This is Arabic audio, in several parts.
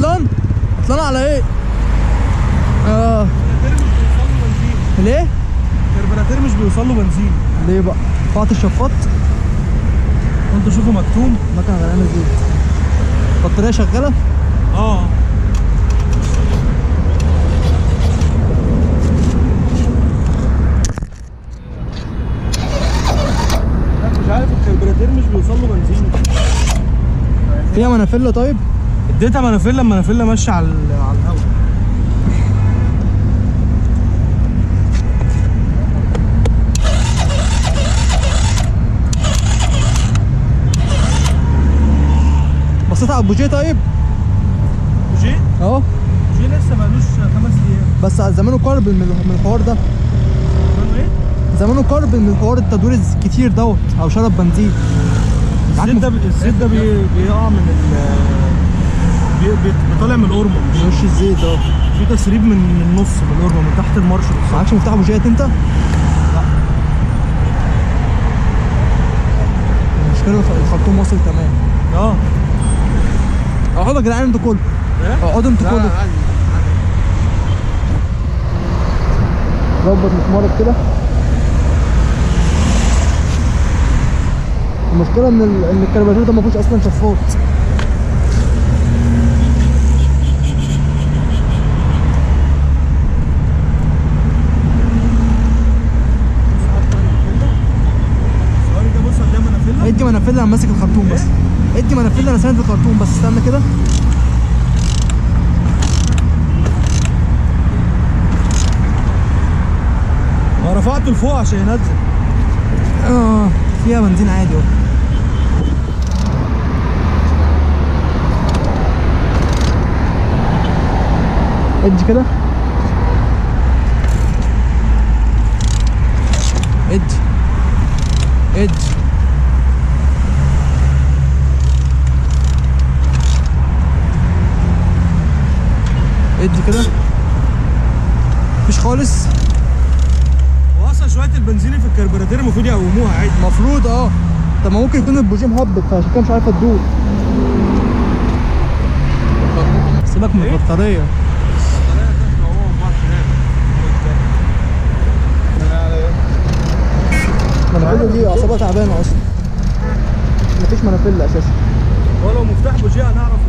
عطلان على ايه؟ ليه؟ الكربوراتير مش بيوصل له بنزين. ليه بقى؟ قطعت الشفاط وانت شوفه مكتوم. مكنه غرقانه زيت. البطاريه شغاله؟ مش عارف الكربوراتير مش بيوصل له بنزين. فيها منافله طيب؟ اديتها منافله ماشيه على الهواء. بصيت على البوجيه طيب؟ بوجيه؟ اهو بوجيه لسه مالوش 5 ايام. بس زمانه قرب من الحوار ده. زمانه ايه؟ زمانه قرب من حوار التدوير الكتير دوت او شرب بنزين. الزيت ده بيقع من بيطلع من القرمه. مش وش الزيت اهو. في تسريب من النص من القرمه من تحت المارش. معكش مفتاح بوجيات انت؟ لا. المشكله الخرطوم واصل تمام. اقعدوا يا جدعان انتوا كله. اقعدوا انتوا كله. ظبط مسمارك كده. المشكله ان الكربوراتير ده ما فيهوش اصلا شفاط. ادي منافله انا ماسك الخرطوم بس. ادي منافله انا ساند الخرطوم بس. استنى كده. ما رفعته لفوق عشان ينزل. فيها بنزين عادي اهو. ادي كده. ادي كده. مفيش خالص. هو اصلا شويه البنزين في الكربوراتير المفروض يقوموها عادي. المفروض طب ما ممكن يكون البوجيه مهبط فعشان كده مش عارفه تدور. سيبك من البطاريه. المنافله دي اعصابها تعبانه اصلا. مفيش منافله اساسا. هو لو مفتاح بوجيه هنعرف.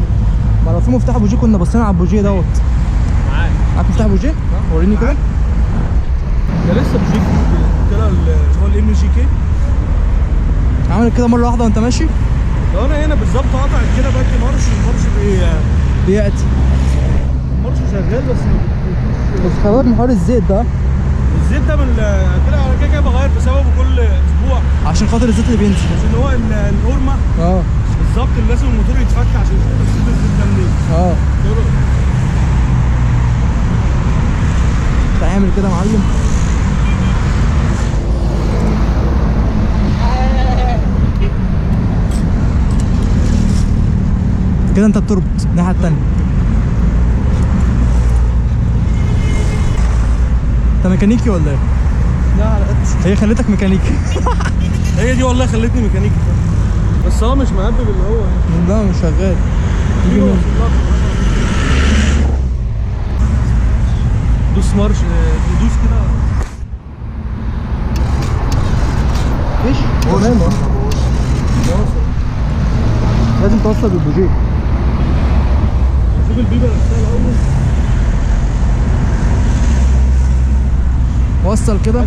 ما لو في مفتاح بوجيه كنا بصينا على البوجيه دوت. معاك مفتاح بوجيه؟ وريني كده. ده لسه بوجيه كده اللي هو الام جي كي. عامل كده مره واحده وانت ماشي؟ لو انا هنا بالظبط قطعت كده باكي المارش بيأتي. المارش شغال بس خلي بالك من حوار الزيت ده. الزيت ده من كده بغير بسببه كل اسبوع عشان خاطر الزيت اللي بينزل. عشان هو القرمه بالظبط لازم الموتور يتفك عشان تسيب الزيت ده منين. تعمل كده يا معلم. كده انت بتربط الناحيه التانيه. انت ميكانيكي ولا ايه؟ لا على قد. هي خلتك ميكانيكي. هي دي والله خلتني ميكانيكي. بس هو مش مهبب اللي هو يعني. لا مش شغال. دوس مارش دوس كده. ايش؟ تمام لازم توصل بالبوجيه. شوف البيبه نفسها الاول. وصل كده.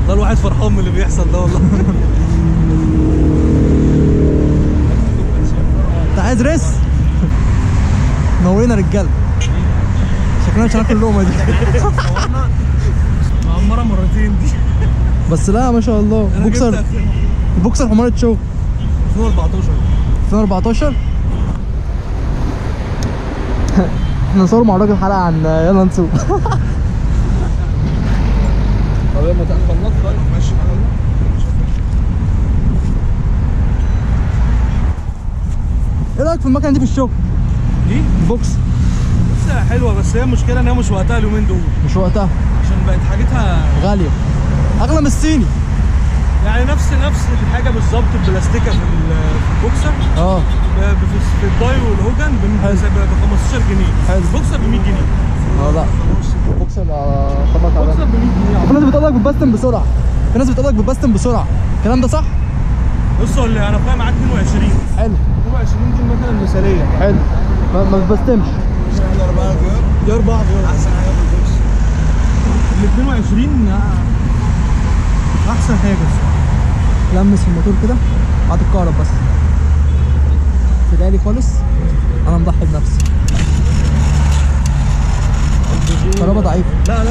ده الواحد فرحان من اللي بيحصل ده والله. انت عايز ريس؟ نورينا رجاله. شكلنا مش هناكل اللقمه دي. معمره مرتين دي. بس لا ما شاء الله. بوكسر حمارة شو 2014. احنا نصور مع الراجل حلقه عن يلا نسوق. طب لما تخلص طيب ماشي. ايه رايك في المكنه دي في الشغل؟ دي بوكس حلوه بس هي المشكله ان هي مش وقتها اليومين دول. مش وقتها عشان بقت حاجتها غاليه. اغلى من الصيني. يعني نفس الحاجه بالظبط، البلاستيكه في البوكسر. في الداي والهوجن ب 15 جنيه. حلو. البوكسر ب 100 جنيه. لا بوكسر طبعا تعبان. البوكسر ب 100 جنيه. في ناس بتقول لك بتبستم بسرعه، في ناس بتقول لك بتبستم بسرعه، الكلام ده صح؟ بص انا اخويا معاه 22. حلو. 22 دي المكنه المثاليه. حلو. ما بتبستمش. دي 4 احسن حاجه في البوكس. ال 22 احسن حاجه الصراحه. لمس في الموتور كده بعد الكهرب بس تلاقي خالص. انا مضحي بنفسي. كهربا ضعيف. لا اهو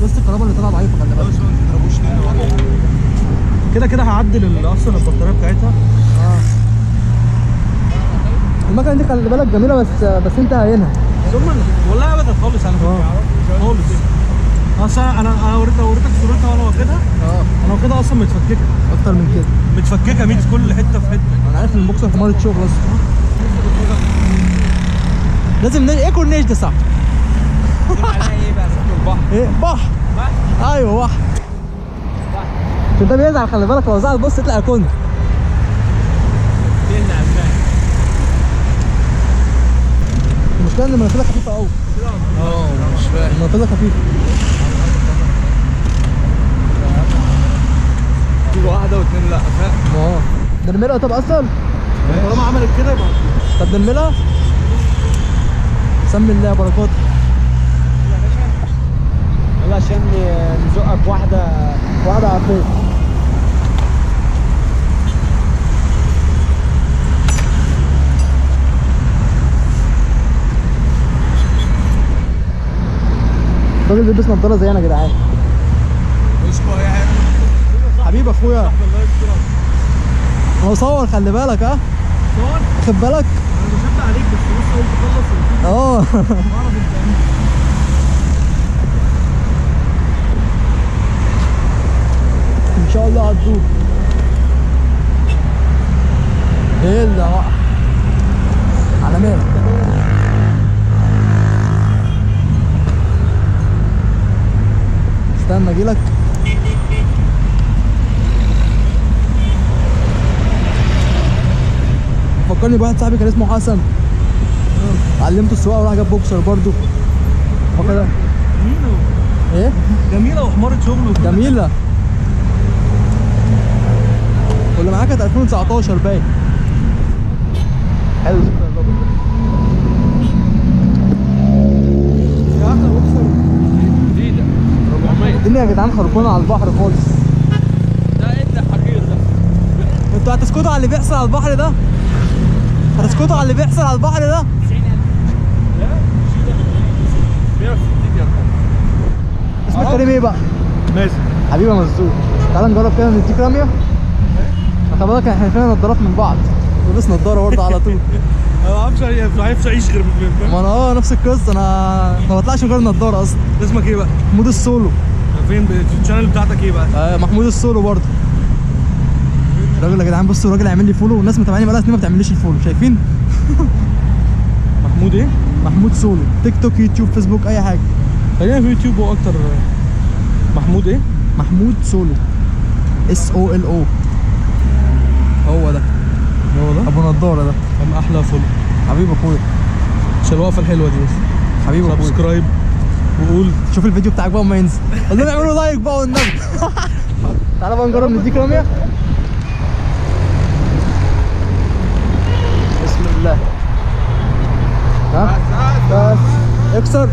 بس الكهربا اللي طلع ضعيفه خلي بالك. كده هعدل اصلا البطاريه بتاعتها. المكنه دي خلي بالك جميله بس انت هينها. والله ابدا خالص على فكره. خالص. اصلا انا وريتك صورتها وانا واخدها. انا واخدها اصلا متفككه اكتر من كده. متفككه ميت في كل حته في حته. انا عارف ان البوكسر في مرة شغل اصلا. لازم ايه كورنيش ده صح؟ ايه بقى البحر؟ ايه بحر؟ ايوه بحر. عشان ده بيزعل خلي بالك، لو زعل بص تطلع كون. المشكلة ان المنافذة خفيفة قوي. مش فاهم. المنافذة خفيفة. تيجي واحدة واثنين لا فاهم؟ نرملها طب اصلا؟ طالما عملت كده يبقى طب نرملها؟ سمي الله بركات. يلا عشان نزقك واحدة عفريت. الراجل بيلبس نضاره زينا يا جدعان. اسمه ايه حبيب اخويا. هو صور خلي بالك. صور؟ خد بالك. انا بشبه عليك بس بص اول تخلص ان شاء الله هتدوب. ايه اللي وقع على مالك؟ استنى اجيلك. فكرني بواحد صاحبي كان اسمه حسن، علمته السواقه وراح جاب بوكسر برضه. هو كده ايه؟ جميله وحمارة شغل جميله. واللي معاك كانت 2019 باين. حلو. يا احلى بوكسر جديده 400. الدنيا يا جدعان خربانه على البحر خالص. ده ايه ده حقير ده؟ انتوا هتسكتوا على اللي بيحصل على البحر ده؟ هتسكتوا على اللي بيحصل على البحر ده؟ 90000. لا 160 يا اسمك كريم ايه بقى؟ مازن. حبيبي يا مزوق، تعالى نجرب كده نديك رميه. خلي بالك احنا فينا نضارات من بعض، لابس نضاره برضه على طول. انا ما بعرفش اعيش غير ما انا نفس القصه، انا ما بطلعش من غير نضاره اصلا. اسمك ايه بقى؟ محمود السولو. فين الشانل بتاعتك ايه بقى؟ محمود السولو برضه. الراجل يا جدعان بصوا، الراجل عامل لي فولو والناس متابعاني بقالها سنين ما بتعمليش الفولو، شايفين؟ محمود ايه؟ محمود سولو، تيك توك يوتيوب فيسبوك اي حاجه. خلينا في يوتيوب هو اكتر. محمود ايه؟ محمود سولو SOLO. هو ده ابو نضاره ده. كان احلى فل. حبيب اخويا. عشان الوقفه الحلوه دي بس. حبيب اخويا. سبسكرايب وقول. شوف الفيديو بتاعك بقى وما ينزل، قول لهم اعملوا لايك بقى والنبي. تعالى بقى نجرب نديك رميه. بسم الله. ها بس اكسر،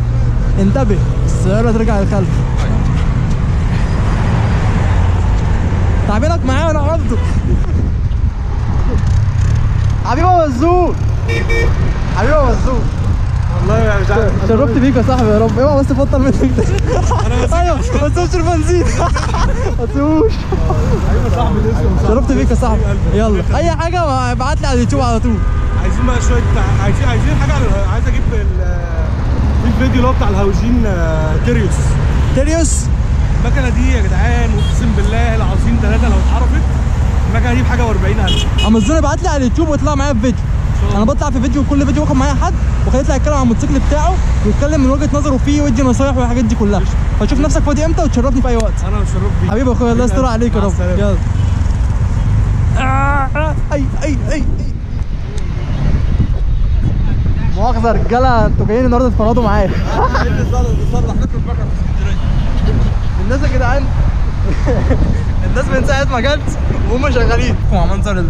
انتبه السياره ترجع للخلف. تعبينك معايا وانا عرفته. حبيبي يا مزوق، حبيبي يا مزوق، والله يا جدعان شرفت بيك يا صاحبي. يا رب اوعى بس تفضل منك. ايوه ما تسيبش البنزين. ما تسيبوش. ايوه صاحبي لسه. شرفت بيك يا صاحبي. يلا اي حاجه ابعت لي على اليوتيوب على طول. عايزين بقى شويه عايزين حاجه عايز اجيب الفيديو اللي هو بتاع الهاوجين تيريوس. المكنه دي يا جدعان اقسم بالله العظيم ثلاثه لو اتعرفت المكنه دي بحاجه و40000. امازون ابعت لي على اليوتيوب واطلع معايا في فيديو. ان انا بطلع في فيديو، كل فيديو باخد معايا حد وخليه يطلع يتكلم عن الموتوسيكل بتاعه ويتكلم من وجهه نظره فيه ويدي نصايح والحاجات دي كلها. فشوف نفسك فاضي امتى وتشرفني في اي وقت. انا مشرف بيك حبيبي يا اخويا، الله يستر عليك يا رب. يلا. اي مؤاخذة يا رجالة، انتوا جايين النهارده تتفرجوا معايا. الناس يا جدعان الناس من ساعة ما جت وهم شغالين مع منظر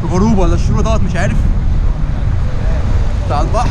الغروب ولا الشروق دوت مش عارف بتاع البحر.